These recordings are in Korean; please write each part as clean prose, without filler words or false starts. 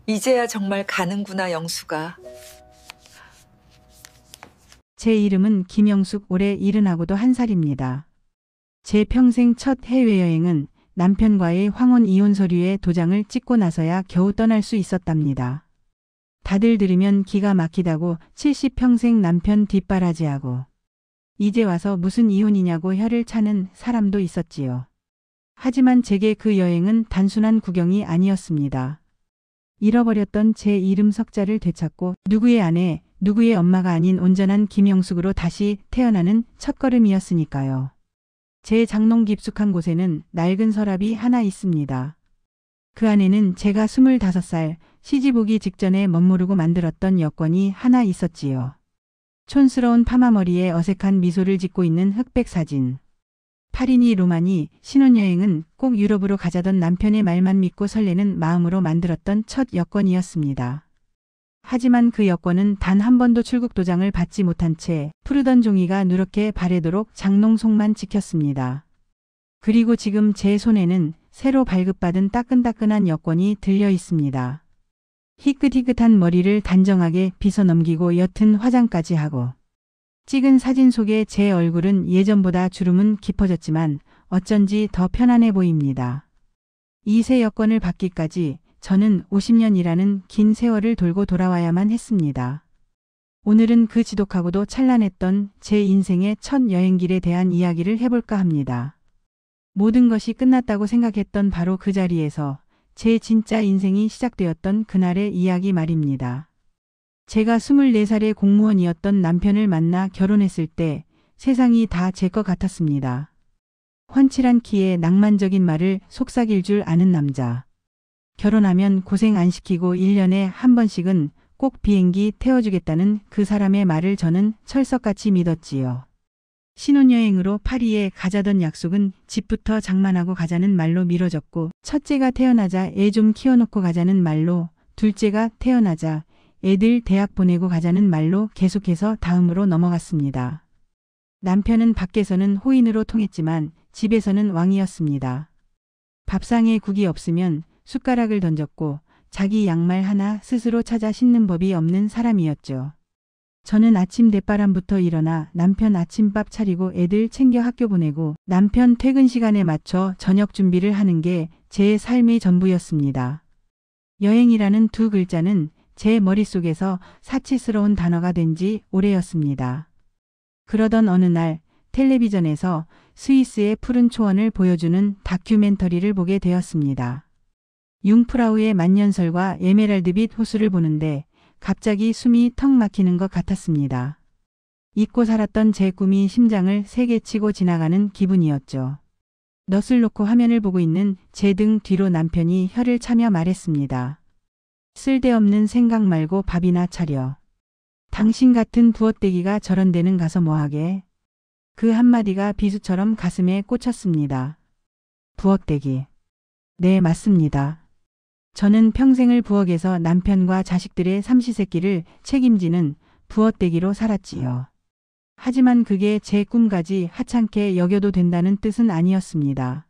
이제야 정말 가는구나, 영수가. 제 이름은 김영숙, 올해 70하고도 1살입니다. 제 평생 첫 해외여행은 남편과의 황혼 이혼 서류에 도장을 찍고 나서야 겨우 떠날 수 있었답니다. 다들 들으면 기가 막히다고 70평생 남편 뒷바라지하고 이제 와서 무슨 이혼이냐고 혀를 차는 사람도 있었지요. 하지만 제게 그 여행은 단순한 구경이 아니었습니다. 잃어버렸던 제 이름 석자를 되찾고 누구의 아내, 누구의 엄마가 아닌 온전한 김영숙으로 다시 태어나는 첫걸음이었으니까요. 제 장롱 깊숙한 곳에는 낡은 서랍이 하나 있습니다. 그 안에는 제가 25살 시집 오기 직전에 멋모르고 만들었던 여권이 하나 있었지요. 촌스러운 파마머리에 어색한 미소를 짓고 있는 흑백 사진. 파리니 로마니 신혼여행은 꼭 유럽으로 가자던 남편의 말만 믿고 설레는 마음으로 만들었던 첫 여권이었습니다. 하지만 그 여권은 단 한 번도 출국 도장을 받지 못한 채 푸르던 종이가 누렇게 바래도록 장롱 속만 지켰습니다. 그리고 지금 제 손에는 새로 발급받은 따끈따끈한 여권이 들려 있습니다. 희끗희끗한 머리를 단정하게 빗어 넘기고 옅은 화장까지 하고 찍은 사진 속의 제 얼굴은 예전보다 주름은 깊어졌지만 어쩐지 더 편안해 보입니다. 이 새 여권을 받기까지 저는 50년이라는 긴 세월을 돌고 돌아와야만 했습니다. 오늘은 그 지독하고도 찬란했던 제 인생의 첫 여행길에 대한 이야기를 해볼까 합니다. 모든 것이 끝났다고 생각했던 바로 그 자리에서 제 진짜 인생이 시작되었던 그날의 이야기 말입니다. 제가 24살의 공무원이었던 남편을 만나 결혼했을 때 세상이 다 제 것 같았습니다. 훤칠한 키에 낭만적인 말을 속삭일 줄 아는 남자. 결혼하면 고생 안 시키고 1년에 한 번씩은 꼭 비행기 태워주겠다는 그 사람의 말을 저는 철석같이 믿었지요. 신혼여행으로 파리에 가자던 약속은 집부터 장만하고 가자는 말로 미뤄졌고, 첫째가 태어나자 애 좀 키워놓고 가자는 말로, 둘째가 태어나자 애들 대학 보내고 가자는 말로 계속해서 다음으로 넘어갔습니다. 남편은 밖에서는 호인으로 통했지만 집에서는 왕이었습니다. 밥상에 국이 없으면 숟가락을 던졌고 자기 양말 하나 스스로 찾아 신는 법이 없는 사람이었죠. 저는 아침 대바람부터 일어나 남편 아침밥 차리고 애들 챙겨 학교 보내고 남편 퇴근 시간에 맞춰 저녁 준비를 하는 게 제 삶의 전부였습니다. 여행이라는 두 글자는 제 머릿속에서 사치스러운 단어가 된 지 오래였습니다. 그러던 어느 날 텔레비전에서 스위스의 푸른 초원을 보여주는 다큐멘터리를 보게 되었습니다. 융프라우의 만년설과 에메랄드빛 호수를 보는데 갑자기 숨이 턱 막히는 것 같았습니다. 잊고 살았던 제 꿈이 심장을 세게 치고 지나가는 기분이었죠. 넛을 놓고 화면을 보고 있는 제 등 뒤로 남편이 혀를 차며 말했습니다. 쓸데없는 생각 말고 밥이나 차려. 당신 같은 부엌대기가 저런 데는 가서 뭐하게. 그 한마디가 비수처럼 가슴에 꽂혔습니다. 부엌대기. 네, 맞습니다. 저는 평생을 부엌에서 남편과 자식들의 삼시세끼를 책임지는 부엌대기로 살았지요. 하지만 그게 제 꿈까지 하찮게 여겨도 된다는 뜻은 아니었습니다.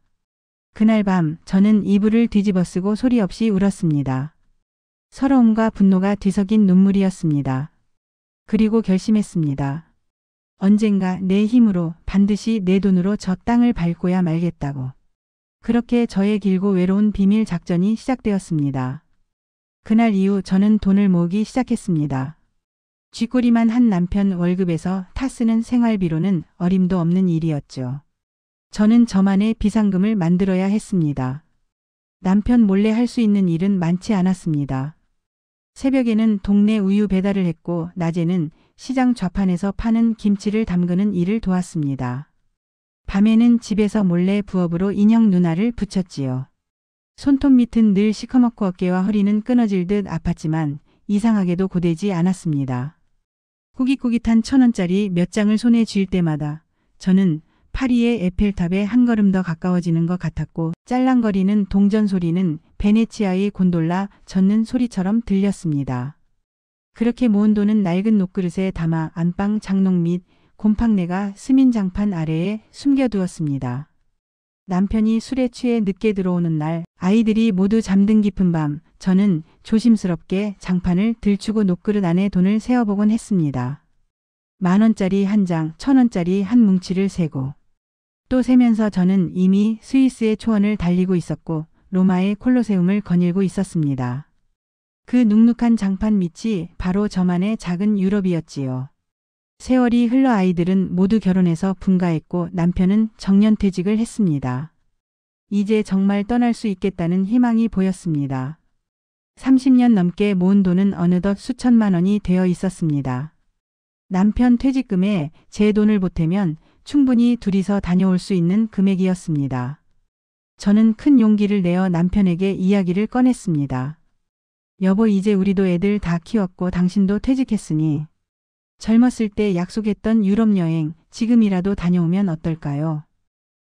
그날 밤 저는 이불을 뒤집어 쓰고 소리 없이 울었습니다. 서러움과 분노가 뒤섞인 눈물이었습니다. 그리고 결심했습니다. 언젠가 내 힘으로 반드시 내 돈으로 저 땅을 밟고야 말겠다고. 그렇게 저의 길고 외로운 비밀 작전이 시작되었습니다. 그날 이후 저는 돈을 모으기 시작했습니다. 쥐꼬리만 한 남편 월급에서 타 쓰는 생활비로는 어림도 없는 일이었죠. 저는 저만의 비상금을 만들어야 했습니다. 남편 몰래 할 수 있는 일은 많지 않았습니다. 새벽에는 동네 우유 배달을 했고 낮에는 시장 좌판에서 파는 김치를 담그는 일을 도왔습니다. 밤에는 집에서 몰래 부업으로 인형 누나를 붙였지요. 손톱 밑은 늘 시커멓고 어깨와 허리는 끊어질 듯 아팠지만 이상하게도 고되지 않았습니다. 꾸깃꾸깃한 1,000원짜리 몇 장을 손에 쥘 때마다 저는 파리의 에펠탑에 한 걸음 더 가까워지는 것 같았고 짤랑거리는 동전 소리는 베네치아의 곤돌라 젓는 소리처럼 들렸습니다. 그렇게 모은 돈은 낡은 녹그릇에 담아 안방 장롱 및 곰팡내가 스민 장판 아래에 숨겨두었습니다. 남편이 술에 취해 늦게 들어오는 날, 아이들이 모두 잠든 깊은 밤, 저는 조심스럽게 장판을 들추고 녹그릇 안에 돈을 세어보곤 했습니다. 10,000원짜리 한 장, 1,000원짜리 한 뭉치를 세고 또 세면서 저는 이미 스위스의 초원을 달리고 있었고 로마의 콜로세움을 거닐고 있었습니다. 그 눅눅한 장판 밑이 바로 저만의 작은 유럽이었지요. 세월이 흘러 아이들은 모두 결혼해서 분가했고 남편은 정년퇴직을 했습니다. 이제 정말 떠날 수 있겠다는 희망이 보였습니다. 30년 넘게 모은 돈은 어느덧 수천만 원이 되어 있었습니다. 남편 퇴직금에 제 돈을 보태면 충분히 둘이서 다녀올 수 있는 금액이었습니다. 저는 큰 용기를 내어 남편에게 이야기를 꺼냈습니다. 여보, 이제 우리도 애들 다 키웠고 당신도 퇴직했으니 젊었을 때 약속했던 유럽 여행 지금이라도 다녀오면 어떨까요?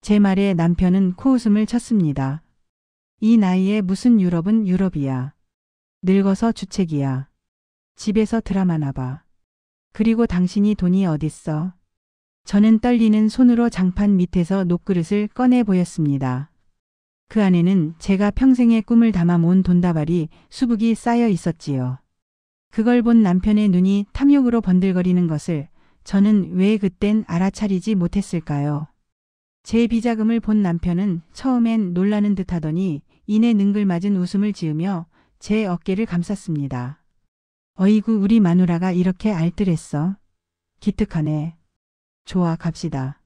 제 말에 남편은 코웃음을 쳤습니다. 이 나이에 무슨 유럽은 유럽이야. 늙어서 주책이야. 집에서 드라마나 봐. 그리고 당신이 돈이 어딨어? 저는 떨리는 손으로 장판 밑에서 녹그릇을 꺼내 보였습니다. 그 안에는 제가 평생의 꿈을 담아 모은 돈다발이 수북이 쌓여 있었지요. 그걸 본 남편의 눈이 탐욕으로 번들거리는 것을 저는 왜 그땐 알아차리지 못했을까요? 제 비자금을 본 남편은 처음엔 놀라는 듯 하더니 이내 능글맞은 웃음을 지으며 제 어깨를 감쌌습니다. 어이구, 우리 마누라가 이렇게 알뜰했어. 기특하네. 좋아, 갑시다.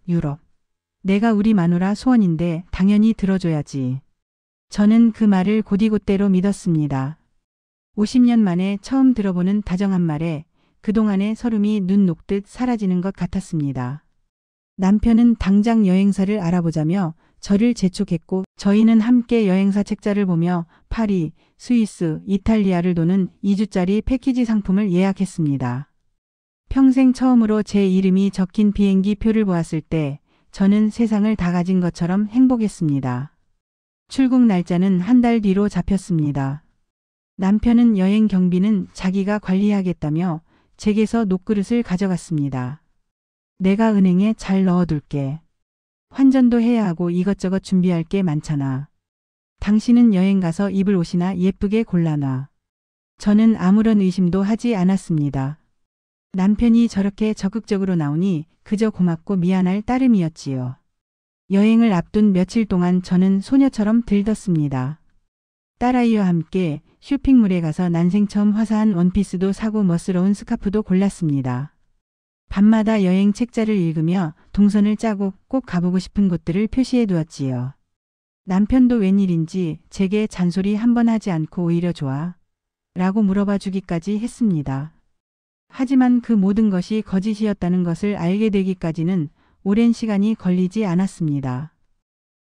유럽. 내가 우리 마누라 소원인데 당연히 들어줘야지. 저는 그 말을 곧이곧대로 믿었습니다. 50년 만에 처음 들어보는 다정한 말에 그동안의 서름이 눈 녹듯 사라지는 것 같았습니다. 남편은 당장 여행사를 알아보자며 저를 재촉했고 저희는 함께 여행사 책자를 보며 파리, 스위스, 이탈리아를 도는 2주짜리 패키지 상품을 예약했습니다. 평생 처음으로 제 이름이 적힌 비행기 표를 보았을 때 저는 세상을 다 가진 것처럼 행복했습니다. 출국 날짜는 한 달 뒤로 잡혔습니다. 남편은 여행 경비는 자기가 관리하겠다며 제게서 녹그릇을 가져갔습니다. 내가 은행에 잘 넣어둘게. 환전도 해야 하고 이것저것 준비할 게 많잖아. 당신은 여행 가서 입을 옷이나 예쁘게 골라놔. 저는 아무런 의심도 하지 않았습니다. 남편이 저렇게 적극적으로 나오니 그저 고맙고 미안할 따름이었지요. 여행을 앞둔 며칠 동안 저는 소녀처럼 들떴습니다. 딸아이와 함께 쇼핑몰에 가서 난생 처음 화사한 원피스도 사고 멋스러운 스카프도 골랐습니다. 밤마다 여행 책자를 읽으며 동선을 짜고 꼭 가보고 싶은 곳들을 표시해 두었지요. 남편도 웬일인지 제게 잔소리 한 번 하지 않고 오히려 좋아? 라고 물어봐 주기까지 했습니다. 하지만 그 모든 것이 거짓이었다는 것을 알게 되기까지는 오랜 시간이 걸리지 않았습니다.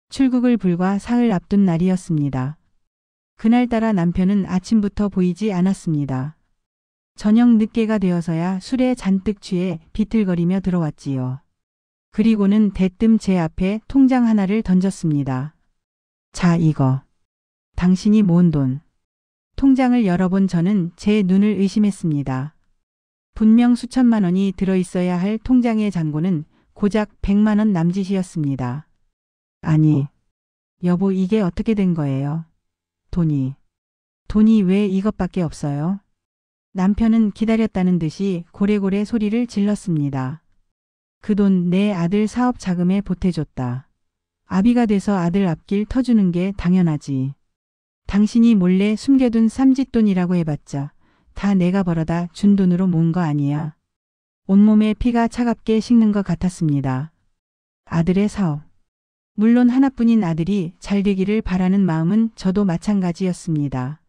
출국을 불과 사흘 앞둔 날이었습니다. 그날따라 남편은 아침부터 보이지 않았습니다. 저녁 늦게가 되어서야 술에 잔뜩 취해 비틀거리며 들어왔지요. 그리고는 대뜸 제 앞에 통장 하나를 던졌습니다. 자, 이거. 당신이 모은 돈. 통장을 열어본 저는 제 눈을 의심했습니다. 분명 수천만 원이 들어있어야 할 통장의 잔고는 고작 100만 원 남짓이었습니다. 아니, 여보, 이게 어떻게 된 거예요? 돈이 왜 이것밖에 없어요? 남편은 기다렸다는 듯이 고래고래 소리를 질렀습니다. 그 돈 내 아들 사업 자금에 보태줬다. 아비가 돼서 아들 앞길 터주는 게 당연하지. 당신이 몰래 숨겨둔 쌈짓돈이라고 해봤자 다 내가 벌어다 준 돈으로 모은 거 아니야. 온몸에 피가 차갑게 식는 것 같았습니다. 아들의 사업. 물론 하나뿐인 아들이 잘 되기를 바라는 마음은 저도 마찬가지였습니다.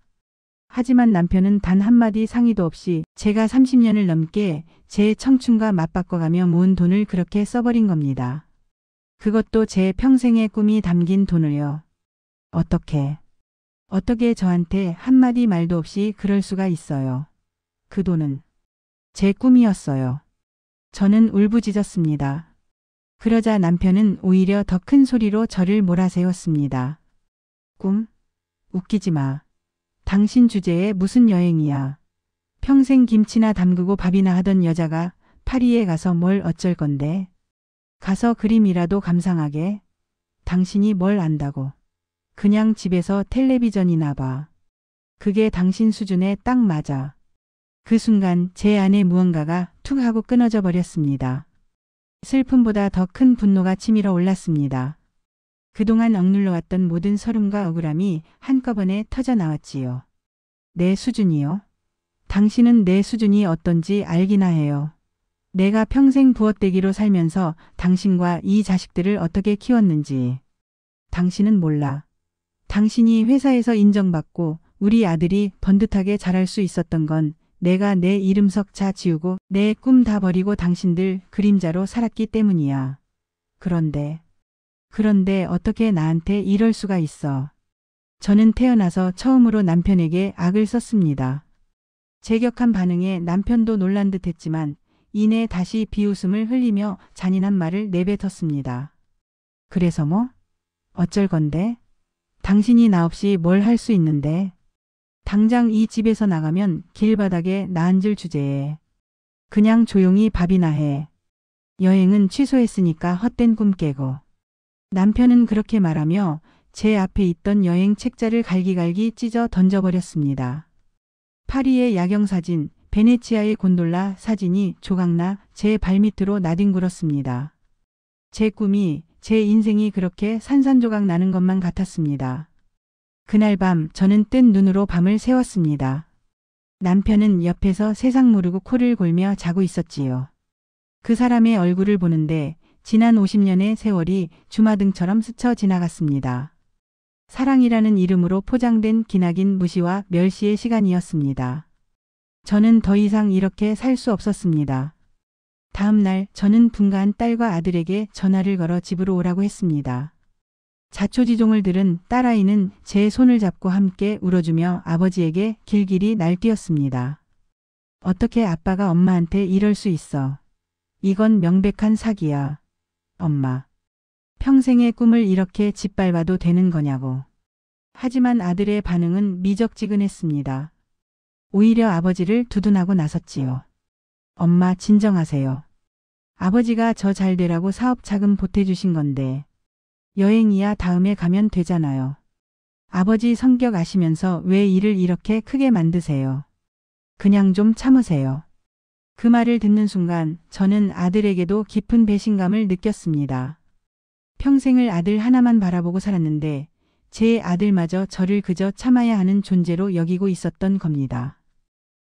하지만 남편은 단 한마디 상의도 없이 제가 30년을 넘게 제 청춘과 맞바꿔가며 모은 돈을 그렇게 써버린 겁니다. 그것도 제 평생의 꿈이 담긴 돈을요. 어떻게 저한테 한마디 말도 없이 그럴 수가 있어요. 그 돈은 제 꿈이었어요. 저는 울부짖었습니다. 그러자 남편은 오히려 더 큰 소리로 저를 몰아세웠습니다. 꿈? 웃기지 마. 당신 주제에 무슨 여행이야. 평생 김치나 담그고 밥이나 하던 여자가 파리에 가서 뭘 어쩔 건데. 가서 그림이라도 감상하게. 당신이 뭘 안다고. 그냥 집에서 텔레비전이나 봐. 그게 당신 수준에 딱 맞아. 그 순간 제 안에 무언가가 툭 하고 끊어져 버렸습니다. 슬픔보다 더 큰 분노가 치밀어 올랐습니다. 그동안 억눌러왔던 모든 서름과 억울함이 한꺼번에 터져 나왔지요. 내 수준이요? 당신은 내 수준이 어떤지 알기나 해요. 내가 평생 부엌대기로 살면서 당신과 이 자식들을 어떻게 키웠는지. 당신은 몰라. 당신이 회사에서 인정받고 우리 아들이 번듯하게 자랄 수 있었던 건 내가 내 이름 석자 지우고 내 꿈 다 버리고 당신들 그림자로 살았기 때문이야. 그런데 어떻게 나한테 이럴 수가 있어. 저는 태어나서 처음으로 남편에게 악을 썼습니다. 제격한 반응에 남편도 놀란 듯 했지만 이내 다시 비웃음을 흘리며 잔인한 말을 내뱉었습니다. 그래서 뭐? 어쩔 건데? 당신이 나 없이 뭘 할 수 있는데? 당장 이 집에서 나가면 길바닥에 나 앉을 주제에. 그냥 조용히 밥이나 해. 여행은 취소했으니까 헛된 꿈 깨고. 남편은 그렇게 말하며 제 앞에 있던 여행 책자를 갈기갈기 찢어 던져버렸습니다. 파리의 야경사진, 베네치아의 곤돌라 사진이 조각나 제 발밑으로 나뒹굴었습니다. 제 꿈이, 제 인생이 그렇게 산산조각 나는 것만 같았습니다. 그날 밤 저는 뜬 눈으로 밤을 새웠습니다. 남편은 옆에서 세상 모르고 코를 골며 자고 있었지요. 그 사람의 얼굴을 보는데 지난 50년의 세월이 주마등처럼 스쳐 지나갔습니다. 사랑이라는 이름으로 포장된 기나긴 무시와 멸시의 시간이었습니다. 저는 더 이상 이렇게 살 수 없었습니다. 다음 날 저는 분가한 딸과 아들에게 전화를 걸어 집으로 오라고 했습니다. 자초지종을 들은 딸아이는 제 손을 잡고 함께 울어주며 아버지에게 길길이 날뛰었습니다. 어떻게 아빠가 엄마한테 이럴 수 있어. 이건 명백한 사기야. 엄마. 평생의 꿈을 이렇게 짓밟아도 되는 거냐고. 하지만 아들의 반응은 미적지근했습니다. 오히려 아버지를 두둔하고 나섰지요. 엄마 진정하세요. 아버지가 저 잘 되라고 사업 자금 보태주신 건데. 여행이야 다음에 가면 되잖아요. 아버지 성격 아시면서 왜 일을 이렇게 크게 만드세요? 그냥 좀 참으세요. 그 말을 듣는 순간 저는 아들에게도 깊은 배신감을 느꼈습니다. 평생을 아들 하나만 바라보고 살았는데 제 아들마저 저를 그저 참아야 하는 존재로 여기고 있었던 겁니다.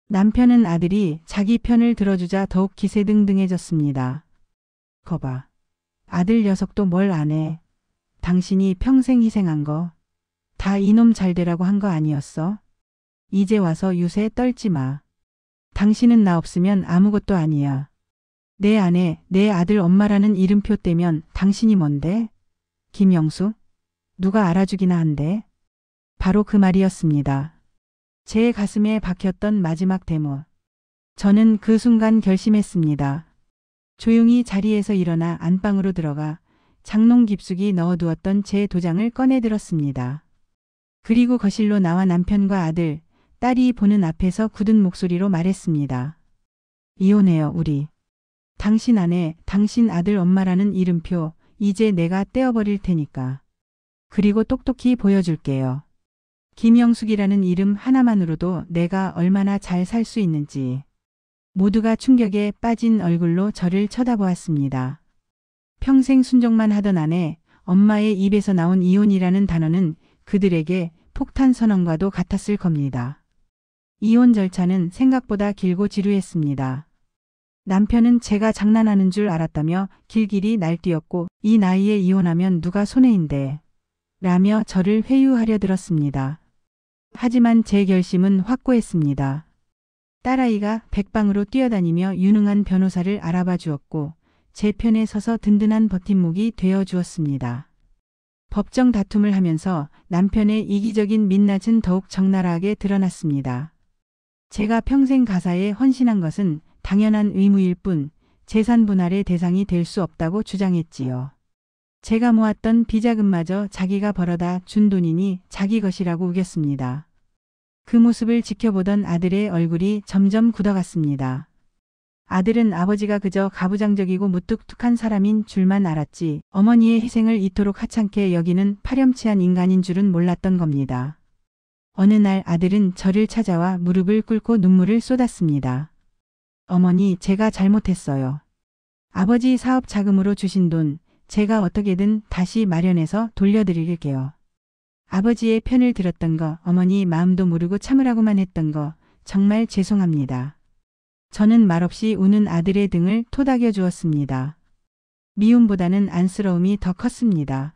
남편은 아들이 자기 편을 들어주자 더욱 기세등등해졌습니다. 거봐. 아들 녀석도 뭘 안 해. 당신이 평생 희생한 거 다 이놈 잘 되라고 한 거 아니었어? 이제 와서 유세 떨지 마. 당신은 나 없으면 아무것도 아니야. 내 아내, 내 아들 엄마라는 이름표 떼면 당신이 뭔데? 김영수? 누가 알아주기나 한데? 바로 그 말이었습니다. 제 가슴에 박혔던 마지막 대모. 저는 그 순간 결심했습니다. 조용히 자리에서 일어나 안방으로 들어가 장롱 깊숙이 넣어두었던 제 도장을 꺼내들었습니다. 그리고 거실로 나와 남편과 아들, 딸이 보는 앞에서 굳은 목소리로 말했습니다. 이혼해요, 우리. 당신 아내, 당신 아들 엄마라는 이름표 이제 내가 떼어버릴 테니까. 그리고 똑똑히 보여줄게요. 김영숙이라는 이름 하나만으로도 내가 얼마나 잘 살 수 있는지. 모두가 충격에 빠진 얼굴로 저를 쳐다보았습니다. 평생 순종만 하던 아내, 엄마의 입에서 나온 이혼이라는 단어는 그들에게 폭탄 선언과도 같았을 겁니다. 이혼 절차는 생각보다 길고 지루했습니다. 남편은 제가 장난하는 줄 알았다며 길길이 날뛰었고 이 나이에 이혼하면 누가 손해인데 라며 저를 회유하려 들었습니다. 하지만 제 결심은 확고했습니다. 딸아이가 백방으로 뛰어다니며 유능한 변호사를 알아봐 주었고 제 편에 서서 든든한 버팀목이 되어 주었습니다. 법정 다툼을 하면서 남편의 이기적인 민낯은 더욱 적나라하게 드러났습니다. 제가 평생 가사에 헌신한 것은 당연한 의무일 뿐 재산 분할의 대상이 될 수 없다고 주장했지요. 제가 모았던 비자금마저 자기가 벌어다 준 돈이니 자기 것이라고 우겼습니다. 그 모습을 지켜보던 아들의 얼굴이 점점 굳어갔습니다. 아들은 아버지가 그저 가부장적이고 무뚝뚝한 사람인 줄만 알았지 어머니의 희생을 이토록 하찮게 여기는 파렴치한 인간인 줄은 몰랐던 겁니다. 어느 날 아들은 저를 찾아와 무릎을 꿇고 눈물을 쏟았습니다. 어머니, 제가 잘못했어요. 아버지 사업 자금으로 주신 돈 제가 어떻게든 다시 마련해서 돌려드릴게요. 아버지의 편을 들었던 거, 어머니 마음도 모르고 참으라고만 했던 거 정말 죄송합니다. 저는 말없이 우는 아들의 등을 토닥여 주었습니다. 미움보다는 안쓰러움이 더 컸습니다.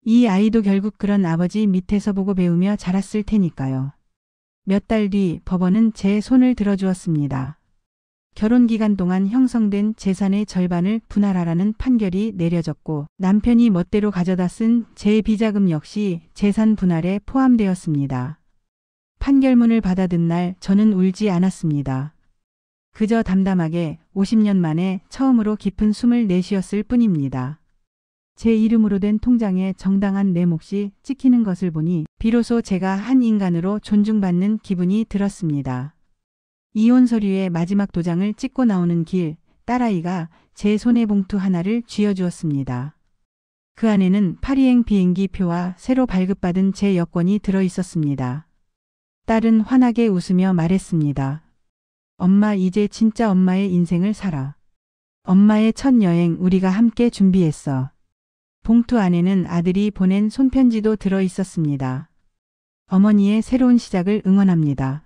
이 아이도 결국 그런 아버지 밑에서 보고 배우며 자랐을 테니까요. 몇 달 뒤 법원은 제 손을 들어주었습니다. 결혼 기간 동안 형성된 재산의 절반을 분할하라는 판결이 내려졌고 남편이 멋대로 가져다 쓴 제 비자금 역시 재산 분할에 포함되었습니다. 판결문을 받아든 날 저는 울지 않았습니다. 그저 담담하게 50년 만에 처음으로 깊은 숨을 내쉬었을 뿐입니다. 제 이름으로 된 통장에 정당한 내 몫이 찍히는 것을 보니 비로소 제가 한 인간으로 존중받는 기분이 들었습니다. 이혼 서류의 마지막 도장을 찍고 나오는 길, 딸아이가 제 손에 봉투 하나를 쥐어주었습니다. 그 안에는 파리행 비행기 표와 새로 발급받은 제 여권이 들어 있었습니다. 딸은 환하게 웃으며 말했습니다. 엄마, 이제 진짜 엄마의 인생을 살아. 엄마의 첫 여행 우리가 함께 준비했어. 봉투 안에는 아들이 보낸 손편지도 들어 있었습니다. 어머니의 새로운 시작을 응원합니다.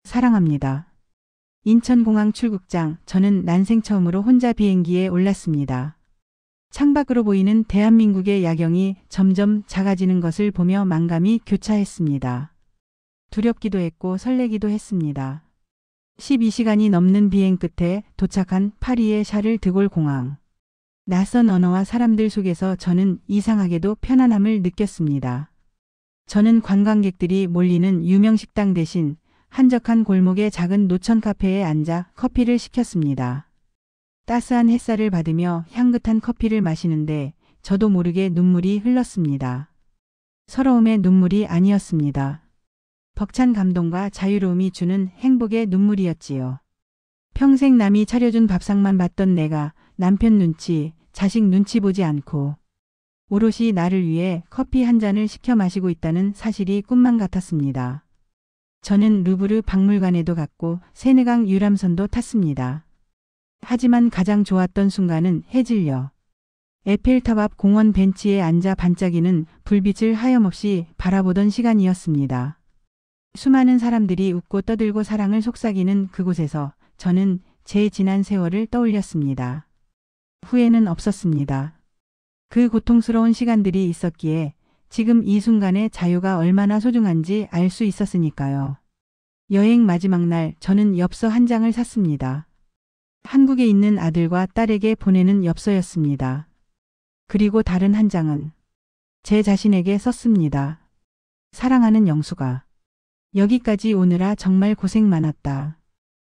사랑합니다. 인천공항 출국장, 저는 난생 처음으로 혼자 비행기에 올랐습니다. 창밖으로 보이는 대한민국의 야경이 점점 작아지는 것을 보며 만감이 교차했습니다. 두렵기도 했고 설레기도 했습니다. 12시간이 넘는 비행 끝에 도착한 파리의 샤를 드골 공항. 낯선 언어와 사람들 속에서 저는 이상하게도 편안함을 느꼈습니다. 저는 관광객들이 몰리는 유명 식당 대신 한적한 골목의 작은 노천 카페에 앉아 커피를 시켰습니다. 따스한 햇살을 받으며 향긋한 커피를 마시는데 저도 모르게 눈물이 흘렀습니다. 서러움의 눈물이 아니었습니다. 벅찬 감동과 자유로움이 주는 행복의 눈물이었지요. 평생 남이 차려준 밥상만 봤던 내가 남편 눈치, 자식 눈치 보지 않고 오롯이 나를 위해 커피 한 잔을 시켜 마시고 있다는 사실이 꿈만 같았습니다. 저는 루브르 박물관에도 갔고 세느강 유람선도 탔습니다. 하지만 가장 좋았던 순간은 해질녘 에펠탑 앞 공원 벤치에 앉아 반짝이는 불빛을 하염없이 바라보던 시간이었습니다. 수많은 사람들이 웃고 떠들고 사랑을 속삭이는 그곳에서 저는 제 지난 세월을 떠올렸습니다. 후회는 없었습니다. 그 고통스러운 시간들이 있었기에 지금 이 순간의 자유가 얼마나 소중한지 알 수 있었으니까요. 여행 마지막 날 저는 엽서 한 장을 샀습니다. 한국에 있는 아들과 딸에게 보내는 엽서였습니다. 그리고 다른 한 장은 제 자신에게 썼습니다. 사랑하는 영수가 여기까지 오느라 정말 고생 많았다.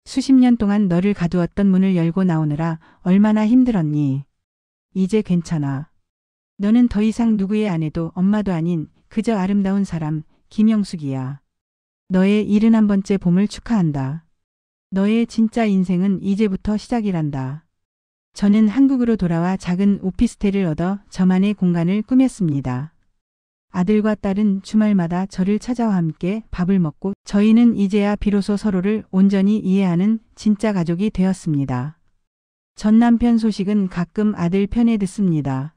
수십 년 동안 너를 가두었던 문을 열고 나오느라 얼마나 힘들었니? 이제 괜찮아. 너는 더 이상 누구의 아내도 엄마도 아닌 그저 아름다운 사람 김영숙이야. 너의 71번째 봄을 축하한다. 너의 진짜 인생은 이제부터 시작이란다. 저는 한국으로 돌아와 작은 오피스텔을 얻어 저만의 공간을 꾸몄습니다. 아들과 딸은 주말마다 저를 찾아와 함께 밥을 먹고 저희는 이제야 비로소 서로를 온전히 이해하는 진짜 가족이 되었습니다. 전 남편 소식은 가끔 아들 편에 듣습니다.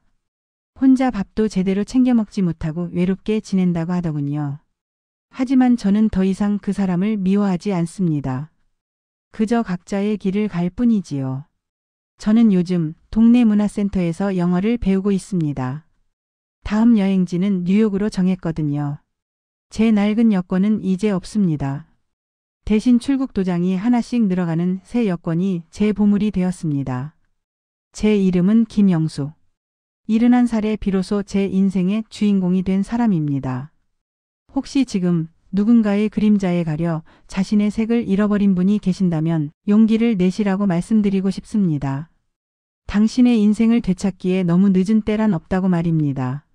혼자 밥도 제대로 챙겨 먹지 못하고 외롭게 지낸다고 하더군요. 하지만 저는 더 이상 그 사람을 미워하지 않습니다. 그저 각자의 길을 갈 뿐이지요. 저는 요즘 동네 문화센터에서 영어를 배우고 있습니다. 다음 여행지는 뉴욕으로 정했거든요. 제 낡은 여권은 이제 없습니다. 대신 출국 도장이 하나씩 늘어가는 새 여권이 제 보물이 되었습니다. 제 이름은 김영숙. 71살에 비로소 제 인생의 주인공이 된 사람입니다. 혹시 지금 누군가의 그림자에 가려 자신의 색을 잃어버린 분이 계신다면 용기를 내시라고 말씀드리고 싶습니다. 당신의 인생을 되찾기에 너무 늦은 때란 없다고 말입니다.